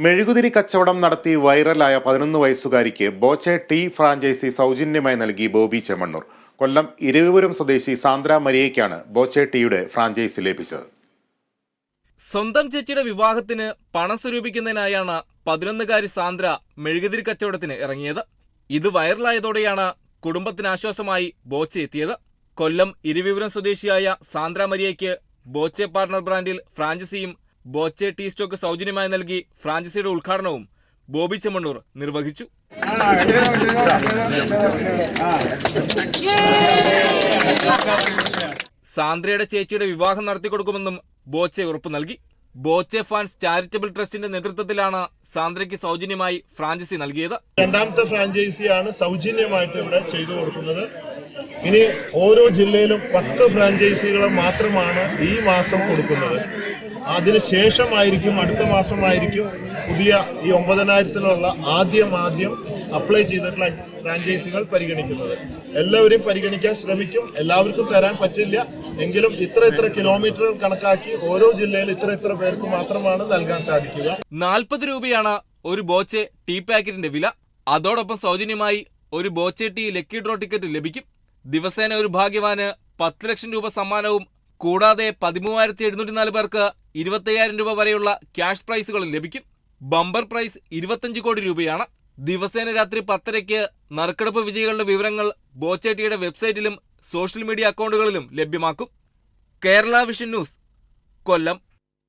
മെഴുകുതിരി കച്ചവടം നടത്തി വൈറലായ 11 വയസ്സുകാരിക്ക് ബോച്ചെ ടീ ഫ്രാഞ്ചൈസി സൗജന്യമായി നൽകി ബോബി ചെമ്മണ്ണൂർ. കൊല്ലം ഇരവിപുരം സ്വദേശി സാന്ദ്ര മരിയയ്ക്കാണ് ബോച്ചെ ടീയുടെ ഫ്രാഞ്ചൈസി ലഭിച്ചത്. സ്വന്തം ചേച്ചിയുടെ വിവാഹത്തിന് പണം സ്വരൂപിക്കുന്നതിനായാണ് 11കാരി സാന്ദ്ര മെഴുകുതിരി കച്ചവടത്തിന് ഇറങ്ങിയത്. ഇത് വൈറലായതോടെയാണ് കുടുംബത്തിന് ആശ്വാസമായി ബോച്ചെ എത്തിയത്. കൊല്ലം ഇരവിപുരം സ്വദേശിയായ സാന്ദ്ര മരിയയ്ക്ക് ബോച്ചെ പാർട്ണർ ബ്രാൻഡിൽ ഫ്രാഞ്ചൈസിയും ബോച്ചെ ടീ സ്റ്റോക്ക് സൗജന്യമായി നൽകി ഫ്രാഞ്ചൈസിയുടെ ഉദ്ഘാടനവും ബോബി ചെമ്മണ്ണൂർ നിർവഹിച്ചു. സാന്ദ്രയുടെ ചേച്ചിയുടെ വിവാഹം നടത്തിക്കൊടുക്കുമെന്നും ബോച്ചെ ഉറപ്പു നൽകി. ബോച്ചെ ഫാൻസ് ചാരിറ്റബിൾ ട്രസ്റ്റിന്റെ നേതൃത്വത്തിലാണ് സാന്ദ്രയ്ക്ക് സൗജന്യമായി ഫ്രാഞ്ചൈസി നൽകിയത്. രണ്ടാമത്തെ ഫ്രാഞ്ചൈസിയാണ് സൗജന്യമായിട്ട് ഇവിടെ ചെയ്തു കൊടുക്കുന്നത്. ഇനി ഓരോ ജില്ലയിലും 10 ഫ്രാഞ്ചൈസികളെ മാത്രമാണ് ഈ മാസം കൊടുക്കുന്നത്. അതിനുശേഷമായിരിക്കും അടുത്ത മാസമായിരിക്കും പുതിയ ഈ 9000-ലുള്ള ആദ്യം അപ്ലൈ ചെയ്തിട്ടുള്ള ഫ്രാഞ്ചൈസികൾ പരിഗണിക്കുന്നത്. എല്ലാവരെയും പരിഗണിക്കാൻ ശ്രമിക്കും. എല്ലാവർക്കും തരാൻ പറ്റില്ല എങ്കിലും ഇത്ര കിലോമീറ്റർ കണക്കാക്കി ഓരോ ജില്ലയിൽ ഇത്ര പേർക്ക് മാത്രമാണ് നൽകാൻ സാധിക്കുക. 40 രൂപയാണ് ഒരു ബോച്ചെ ടീ പാക്കറ്റിന്റെ വില. അതോടൊപ്പം സൗജന്യമായി ഒരു Boche tea lucky draw ticket ലഭിക്കും. ദിവസേന ഒരു ഭാഗ്യവാന് 10 ലക്ഷം രൂപ സമ്മാനവും കൂടാതെ 13,704 പേർക്ക് 25,000 രൂപ വരെയുള്ള ക്യാഷ് പ്രൈസുകളും ലഭിക്കും. ബമ്പർ പ്രൈസ് 25 കോടി രൂപയാണ്. ദിവസേന രാത്രി 10:30-ക്ക് നറുക്കെടുപ്പ് വിജയികളുടെ വിവരങ്ങൾ ബോച്ചെ ടീയുടെ വെബ്സൈറ്റിലും സോഷ്യൽ മീഡിയ അക്കൗണ്ടുകളിലും ലഭ്യമാക്കും. കേരള വിഷൻ ന്യൂസ്, കൊല്ലം.